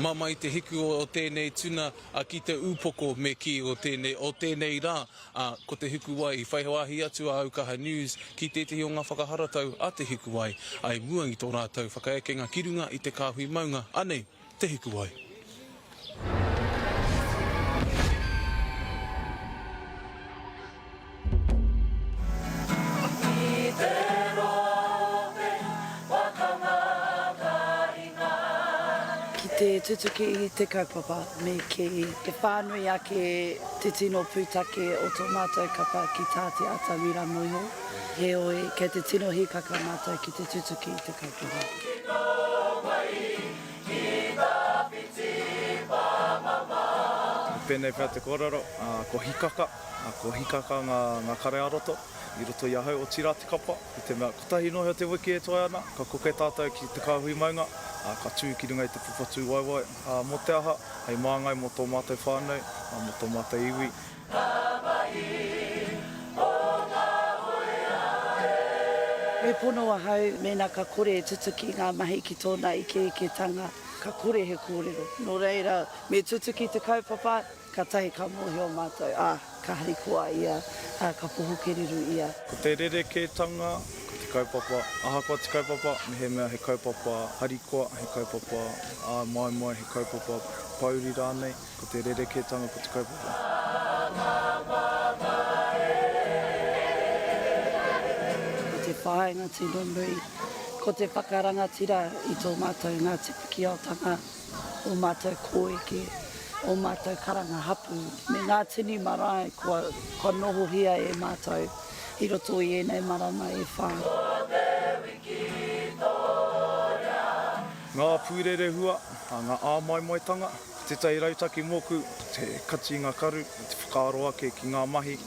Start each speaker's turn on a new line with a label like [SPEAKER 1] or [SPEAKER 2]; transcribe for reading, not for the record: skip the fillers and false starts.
[SPEAKER 1] mama i te hiku o tēnei tuna ki te upoko me ki o tēnei rā. Ko te hiku wai, i whaihoahi atu a Aukaha News ki tētahi o ngā whakaharatau a te hiku wai. Ai mua i tō rātou whakaeke ngā kirunga i te kāhui maunga. Anei, te hiku wai.
[SPEAKER 2] Te tutuki i te kaupapa me ki te whānui ake te tino pūtake o tō mātou kapa ki tāte ata mira moiho. He oe, kei te tino hikaka mātou ki te tutuki i te kaupapa.
[SPEAKER 3] Pēnei pēr te kōrero, ko hikaka ngā kare aroto. I roto i ahau o tira te kapa, i te mea kotahi nohi o te wiki e toi ana, ka koke tātou ki te kāhui maunga, ka tū ki runga i te pupatū waiwai. Mō te aha, hei māngai mō tō mātou whānau, mō tō mātou iwi.
[SPEAKER 2] Me pono ahau, mēnā ka kore tutuki ngā mahi ki tōna ike ka kore he kōrero. Nō reira, me tutuki te kaupapa, ka tahi ka mohi o mātou, ka harikoa ia, ka pohokereru ia.
[SPEAKER 3] Ko te rerekētanga, ko te kaupapa, ahakoa te kaupapa, me he mea he kaupapa harikoa, he kaupapa mai, he kaupapa pauri rānei, ko te rerekētanga ko te kaupapa.
[SPEAKER 2] Ko te whāinga tino nui, ko te whakarangatira i tō mātou ngā tipiki aotanga, o mātou kōeke, o mātou karanga hapu. Me ngā tini marae, kua noho hia e mātou, i roto i enei marama e whānau.
[SPEAKER 3] Ngā pūrere hua, ngā āmaimoitanga, te tai rautaki moku, te kati ngā karu, te whakaaro ake ki ngā mahi,